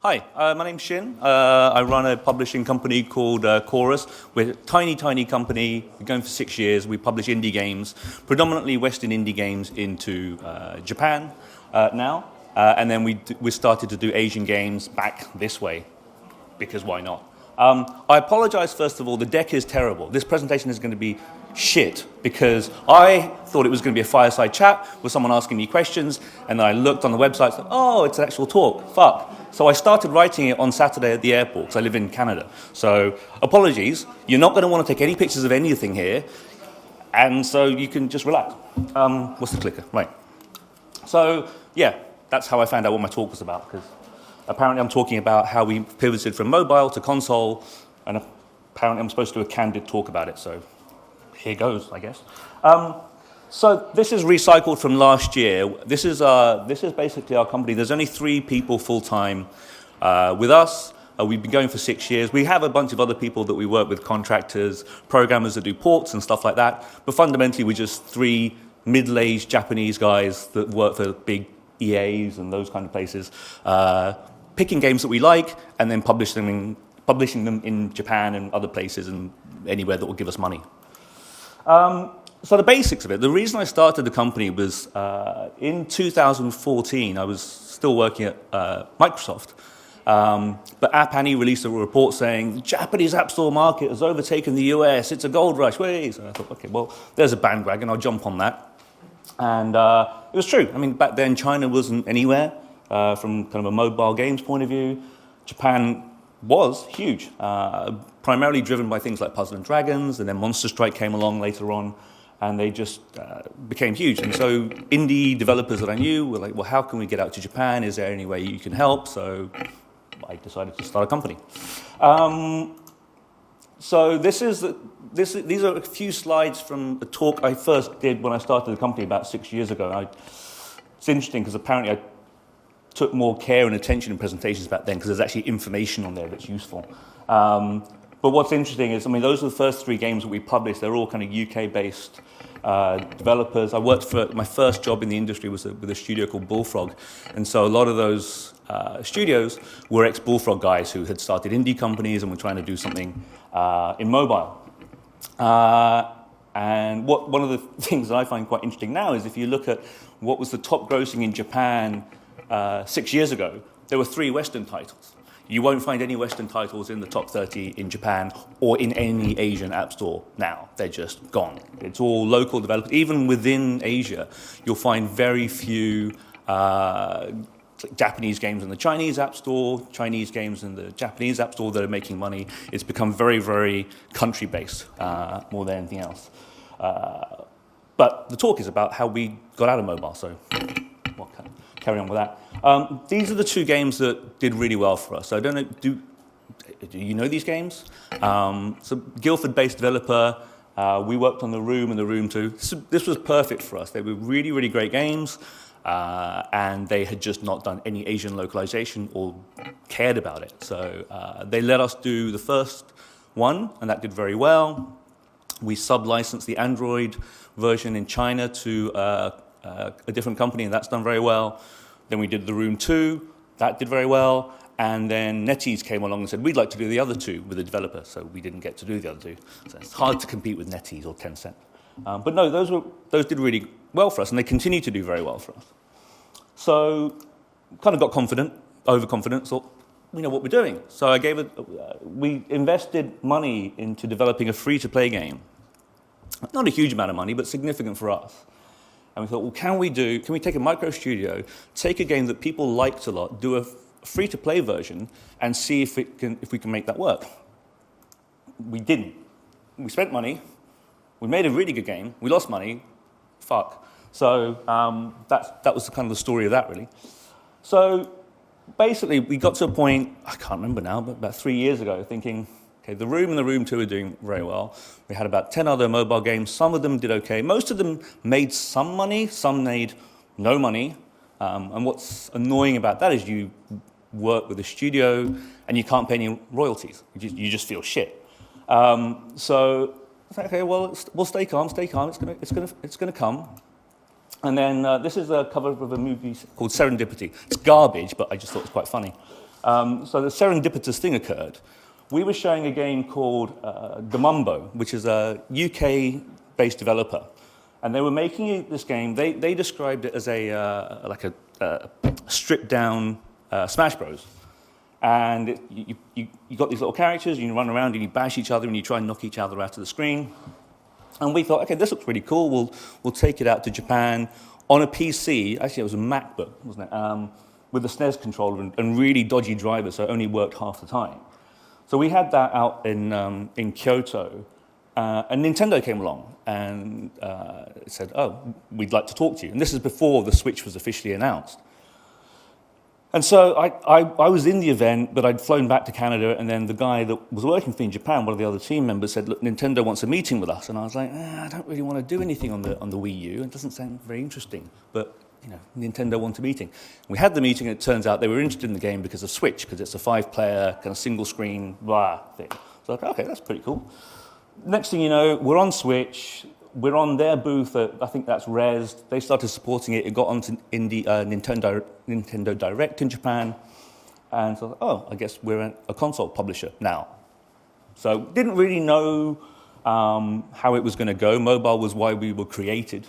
Hi, my name's Shin. I run a publishing company called Chorus. We're a tiny, tiny company. We're going for 6 years. We publish indie games, predominantly Western indie games into Japan now. And then we started to do Asian games back this way, because why not? I apologize, first of all. The deck is terrible. This presentation is going to be shit, because I thought it was going to be a fireside chat with someone asking me questions, and then I looked on the website and said, oh, it's an actual talk. Fuck. So I started writing it on Saturday at the airport, because I live in Canada. So apologies. You're not going to want to take any pictures of anything here, and so you can just relax. What's the clicker? Right. So, yeah, that's how I found out what my talk was about, because apparently I'm talking about how we pivoted from mobile to console, and apparently I'm supposed to do a candid talk about it, so here goes, I guess. So this is recycled from last year. This is basically our company. There's only 3 people full-time with us. We've been going for 6 years. We have a bunch of other people that we work with, contractors, programmers that do ports and stuff like that. But fundamentally, we're just 3 middle-aged Japanese guys that work for big EAs and those kind of places, picking games that we like and then publishing them in Japan and other places and anywhere that will give us money. So the basics of it, the reason I started the company was in 2014, I was still working at Microsoft, but App Annie released a report saying the Japanese App Store market has overtaken the US, it's a gold rush, whee! So I thought, okay, well, there's a bandwagon, I'll jump on that. And it was true. I mean, back then China wasn't anywhere from kind of a mobile games point of view. Japan was huge, primarily driven by things like Puzzle & Dragons, and then Monster Strike came along later on, and they just became huge. And so indie developers that I knew were like, well, how can we get out to Japan? Is there any way you can help? So I decided to start a company. So these are a few slides from a talk I first did when I started the company about 6 years ago. It's interesting because apparently I took more care and attention in presentations back then because there's actually information on there that's useful. But what's interesting is, I mean, those are the first 3 games that we published. They're all kind of UK-based developers. I worked for, my first job in the industry was with a studio called Bullfrog. And so a lot of those studios were ex-Bullfrog guys who had started indie companies and were trying to do something in mobile. And one of the things that I find quite interesting now is if you look at what was the top grossing in Japan 6 years ago, there were 3 Western titles. You won't find any Western titles in the top 30 in Japan or in any Asian app store now. They're just gone. It's all local developers. Even within Asia, you'll find very few Japanese games in the Chinese app store, Chinese games in the Japanese app store that are making money. It's become very, very country-based more than anything else. But the talk is about how we got out of mobile, so we'll carry on with that. These are the 2 games that did really well for us. So I don't know, do you know these games? So Guildford-based developer, we worked on The Room and The Room 2. This was perfect for us. They were really, really great games, and they had just not done any Asian localization or cared about it. So they let us do the first one, and that did very well. We sub-licensed the Android version in China to a different company, and that's done very well. Then we did The Room 2, that did very well, and then NetEase came along and said, we'd like to do the other 2 with a developer, so we didn't get to do the other 2. So it's hard to compete with NetEase or Tencent. But no, those did really well for us, and they continue to do very well for us. So kind of got confident, overconfident, thought, we know what we're doing. So we invested money into developing a free-to-play game. Not a huge amount of money, but significant for us. And we thought, well, can we take a micro studio, take a game that people liked a lot, do a free-to-play version, and see if we can make that work? We didn't. We spent money. We made a really good game. We lost money. Fuck. So that was kind of the story of that, really. So basically, we got to a point, I can't remember now, but about 3 years ago, thinking, okay, The Room and The Room 2 are doing very well. We had about 10 other mobile games. Some of them did okay. Most of them made some money. Some made no money. And what's annoying about that is you work with a studio and you can't pay any royalties. You just feel shit. So I thought, okay, well, we'll stay calm. It's gonna come. And then this is a cover of a movie called Serendipity. It's garbage, but I just thought it was quite funny. So the serendipitous thing occurred. We were showing a game called Demumbo, which is a UK-based developer. And they were making this game. They described it as like a stripped-down Smash Bros. And you got these little characters, and you run around and you bash each other and you try and knock each other out of the screen. And we thought, okay, this looks really cool. We'll take it out to Japan on a PC. Actually, it was a MacBook, wasn't it? With a SNES controller and really dodgy drivers, so it only worked half the time. So we had that out in Kyoto. And Nintendo came along and said, oh, we'd like to talk to you. And this is before the Switch was officially announced. And so I was in the event, but I'd flown back to Canada, and then the guy that was working for me in Japan, one of the other team members, said, look, Nintendo wants a meeting with us. And I was like, I don't really want to do anything on the Wii U. It doesn't sound very interesting. But, Nintendo wants a meeting. We had the meeting, and it turns out they were interested in the game because of Switch, because it's a 5-player, kind of single-screen, blah thing. So I was like, okay, that's pretty cool. Next thing you know, we're on Switch. We're on their booth at, I think that's Res. They started supporting it. It got onto Nintendo Direct in Japan. And so, I guess we're a console publisher now. So didn't really know how it was going to go. Mobile was why we were created.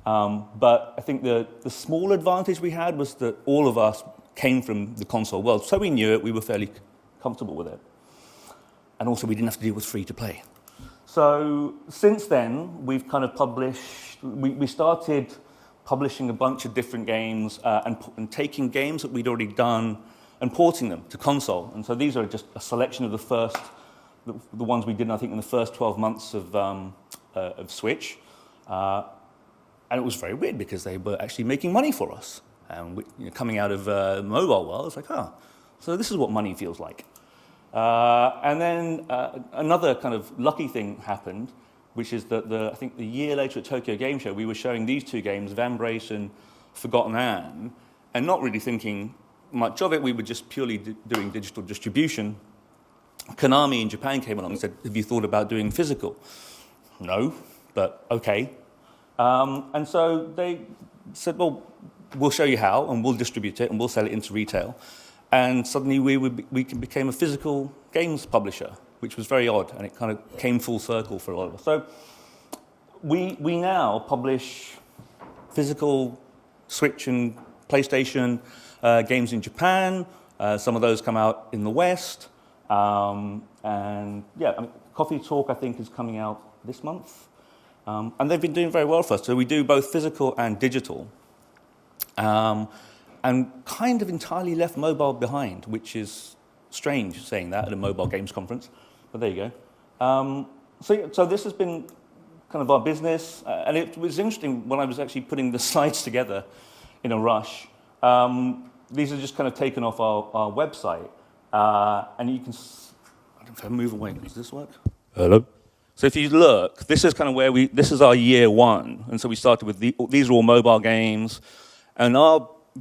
But I think the small advantage we had was that all of us came from the console world. So we knew it. We were fairly comfortable with it. And also we didn't have to deal with free-to-play. So since then, we've kind of published, we started publishing a bunch of different games and taking games that we'd already done and porting them to console. And so these are just a selection of the ones we did, I think, in the first 12 months of Switch. And it was very weird because they were actually making money for us. And coming out of mobile world, it's like, so this is what money feels like. And then another kind of lucky thing happened, which is that I think the year later at Tokyo Game Show, we were showing these two games, Vambrace and Forgotten Anne, and not really thinking much of it. We were just purely doing digital distribution. Konami in Japan came along and said, have you thought about doing physical? No, but okay. And so they said, well, we'll show you how, and we'll distribute it, and we'll sell it into retail. And suddenly we became a physical games publisher, which was very odd, and it kind of came full circle for a lot of us. So we now publish physical Switch and PlayStation games in Japan. Some of those come out in the West. And yeah, Coffee Talk, I think, is coming out this month. And they've been doing very well for us. So we do both physical and digital. And kind of entirely left mobile behind, which is strange saying that at a mobile games conference, but there you go. So this has been kind of our business, and it was interesting when I was actually putting the slides together in a rush. These are just kind of taken off our website, and you can, I don't know if I move away, does this work? Hello? So if you look, this is kind of where this is our year one, and so we started with these are all mobile games, and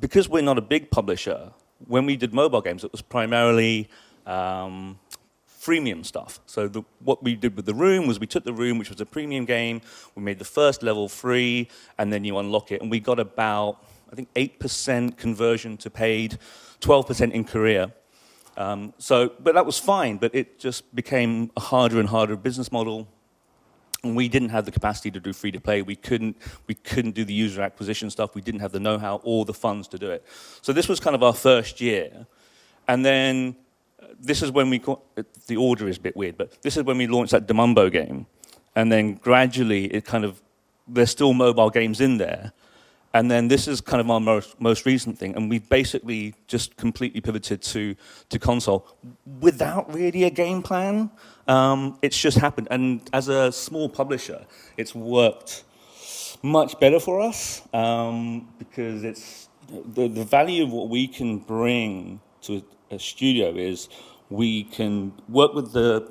because we're not a big publisher, when we did mobile games, it was primarily freemium stuff. So what we did with The Room was we took The Room, which was a premium game, we made the first level free, and then you unlock it. And we got about, I think, 8% conversion to paid, 12% in Korea. But that was fine, but it just became a harder and harder business model. And we didn't have the capacity to do free-to-play. We couldn't do the user acquisition stuff. We didn't have the know-how or the funds to do it. So this was kind of our first year. And then this is when the order is a bit weird, but this is when we launched that Demumbo game. And then gradually, there's still mobile games in there. And then this is kind of our most recent thing. And we've basically just completely pivoted to console without really a game plan. It's just happened. And as a small publisher, it's worked much better for us because it's the value of what we can bring to a studio is we can work with the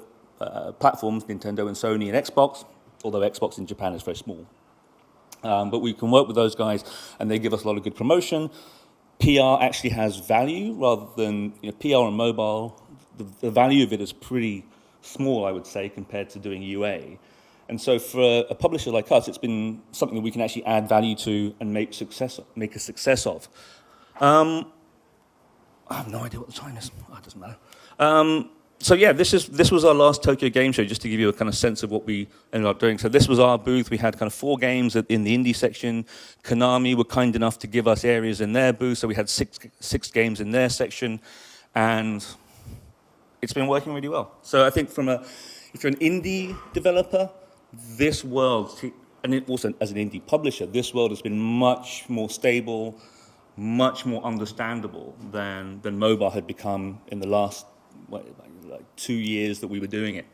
platforms, Nintendo and Sony and Xbox, although Xbox in Japan is very small. But we can work with those guys, and they give us a lot of good promotion. PR actually has value rather than PR on mobile. The value of it is pretty small, I would say, compared to doing UA. And so for a publisher like us, it's been something that we can actually add value to and make a success of. I have no idea what the time is. Oh, it doesn't matter. So yeah, this was our last Tokyo Game Show, just to give you a kind of sense of what we ended up doing. So this was our booth. We had kind of 4 games in the indie section. Konami were kind enough to give us areas in their booth, so we had six games in their section, and it's been working really well. So I think if you're an indie developer, this world, and also as an indie publisher, this world has been much more stable, much more understandable than mobile had become in the last like 2 years that we were doing it.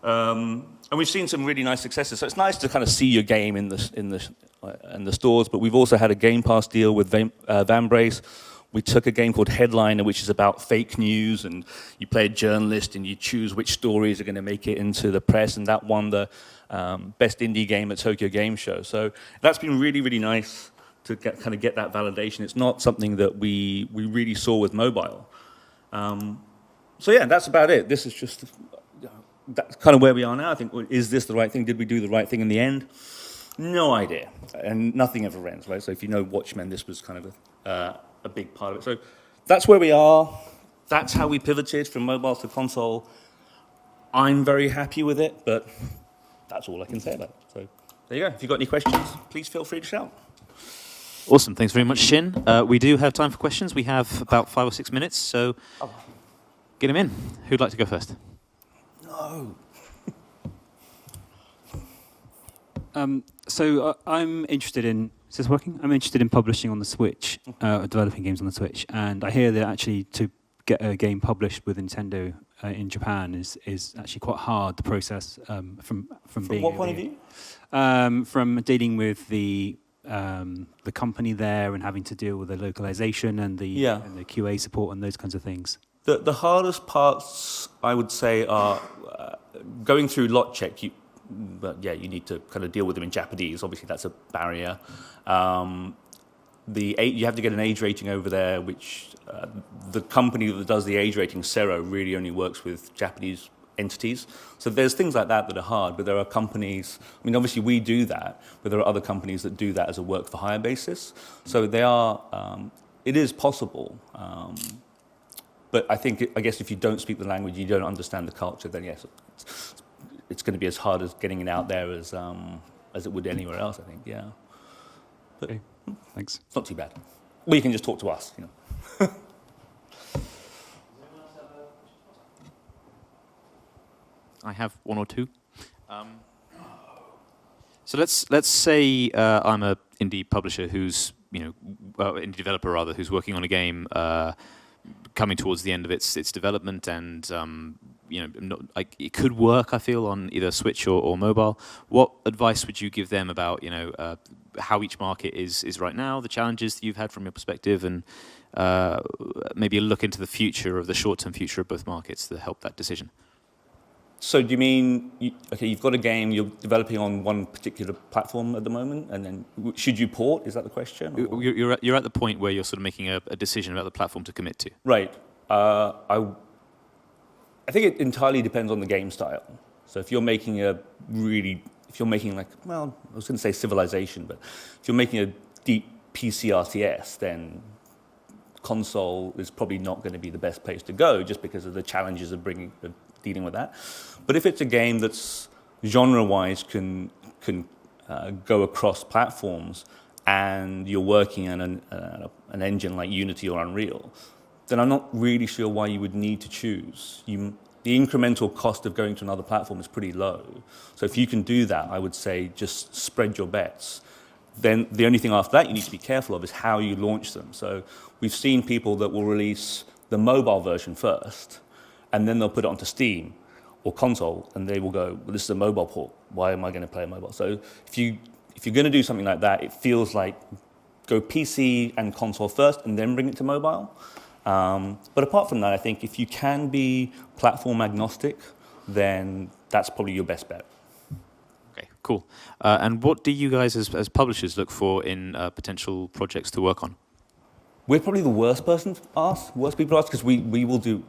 And we've seen some really nice successes. So it's nice to kind of see your game in the stores, but we've also had a Game Pass deal with Vambrace. We took a game called Headliner, which is about fake news, and you play a journalist and you choose which stories are going to make it into the press, and that won the best indie game at Tokyo Game Show. So that's been really, really nice to get that validation. It's not something that we really saw with mobile. So yeah, that's about it. This is just that's kind of where we are now. I think, is this the right thing? Did we do the right thing in the end? No idea, and nothing ever ends, right? So if you know Watchmen, this was kind of a big part of it. So that's where we are. That's how we pivoted from mobile to console. I'm very happy with it, but that's all I can say about it. So there you go. If you've got any questions, please feel free to shout. Awesome. Thanks very much, Shin. We do have time for questions. We have about 5 or 6 minutes, so get them in. Who'd like to go first? No. So I'm interested in, is this working? I'm interested in publishing on the Switch, developing games on the Switch, and I hear that actually to get a game published with Nintendo in Japan is actually quite hard, the process from being... From what point of view? From dealing with the company there and having to deal with the localization and the QA support and those kinds of things. The hardest parts, I would say, are going through lot check. You need to kind of deal with them in Japanese. Obviously, that's a barrier. You have to get an age rating over there, which the company that does the age rating, Sero, really only works with Japanese entities. So there's things like that are hard, but there are companies, I mean, obviously we do that, but there are other companies that do that as a work-for-hire basis. So they are, it is possible. But I guess if you don't speak the language, you don't understand the culture, then yes, it's going to be as hard as getting it out there as it would anywhere else, I think, yeah. But okay. Thanks. It's not too bad. Or you can just talk to us, you know. I have 1 or 2. So let's say I'm a indie publisher who's indie developer rather, who's working on a game coming towards the end of its development, and it could work, I feel, on either Switch or mobile. What advice would you give them about how each market is right now, the challenges that you've had from your perspective, and maybe a look into the future of the short-term future of both markets to help that decision? So do you mean, you've got a game, you're developing on one particular platform at the moment, and then should you port? Is that the question? You're at the point where you're sort of making a decision about the platform to commit to. Right. I think it entirely depends on the game style. So if you're making I was going to say Civilization, but if you're making a deep PC RTS, then console is probably not going to be the best place to go, just because of the challenges of dealing with that. But if it's a game that's genre-wise can go across platforms, and you're working on an engine like Unity or Unreal, then I'm not really sure why you would need to choose. The incremental cost of going to another platform is pretty low. So if you can do that, I would say just spread your bets. Then the only thing after that you need to be careful of is how you launch them. So we've seen people that will release the mobile version first, and then they'll put it onto Steam or console, and they will go, well, this is a mobile port. Why am I going to play a mobile? So if you're going to do something like that, it feels like go PC and console first and then bring it to mobile. But apart from that, I think if you can be platform agnostic, then that's probably your best bet. Okay, cool. And what do you guys as publishers look for in potential projects to work on? We're probably the worst people to ask, because we will do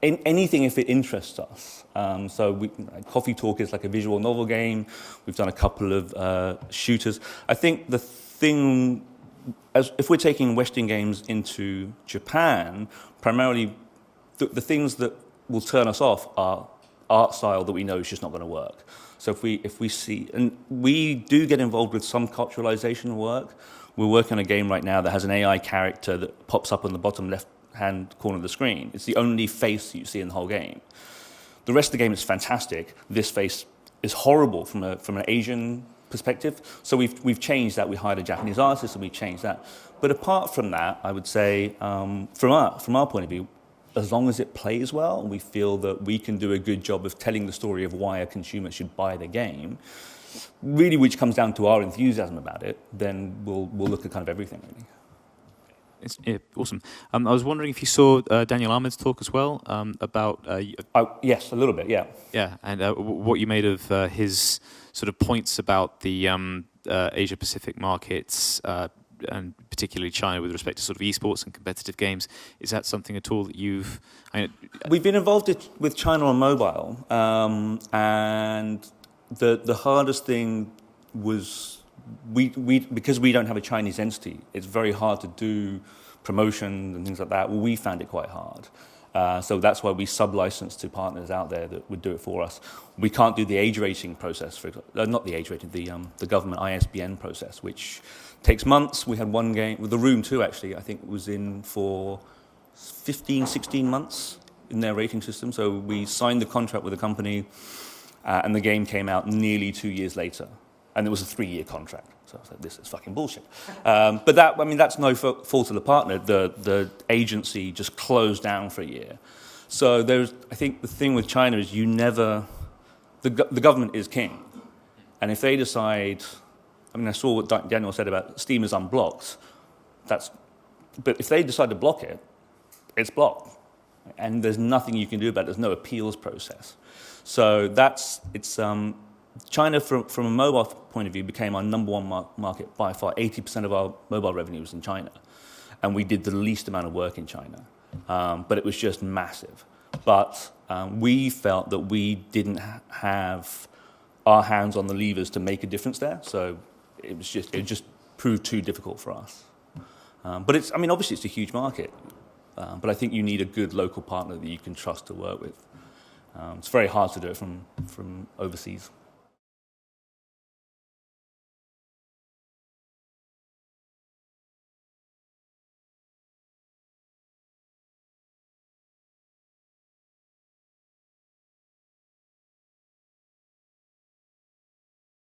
anything if it interests us. Coffee Talk is like a visual novel game. We've done a couple of shooters. I think the thing if we're taking Western games into Japan, primarily the things that will turn us off are art style that we know is just not going to work. So if we see, and we do get involved with some culturalization work. We're working on a game right now that has an AI character that pops up on the bottom left-hand corner of the screen. It's the only face you see in the whole game. The rest of the game is fantastic. This face is horrible from an Asian perspective. So we've changed that. We hired a Japanese artist and we changed that. But apart from that, I would say from our point of view, as long as it plays well, we feel that we can do a good job of telling the story of why a consumer should buy the game, really which comes down to our enthusiasm about it, then we'll look at kind of everything, really. Awesome. I was wondering if you saw Daniel Ahmed's talk as well about... yes, a little bit, yeah. Yeah, and what you made of his sort of points about the Asia-Pacific markets, and particularly China with respect to sort of esports and competitive games. Is that something at all that you've... We've been involved with China on mobile, and the hardest thing was because we don't have a Chinese entity, it's very hard to do promotion and things like that. Well, we found it quite hard. So that's why we sub-license to partners out there that would do it for us. We can't do the age rating process, not the age rating, the government ISBN process, which takes months. We had one game, with The Room 2 actually, I think was in for 15, 16 months in their rating system. So we signed the contract with the company, and the game came out nearly 2 years later. And it was a 3-year contract. So I was like, this is fucking bullshit. But that's no fault of the partner. The agency just closed down for a year. So I think the thing with China is the government is king. And if they decide, I saw what Daniel said about Steam is unblocked. But if they decide to block it, it's blocked. And there's nothing you can do about it. There's no appeals process. So China, from a mobile point of view, became our number one market by far. 80% of our mobile revenue was in China. And we did the least amount of work in China. But it was just massive. But we felt that we didn't have our hands on the levers to make a difference there. So it just proved too difficult for us. But obviously it's a huge market. But I think you need a good local partner that you can trust to work with. It's very hard to do it from overseas.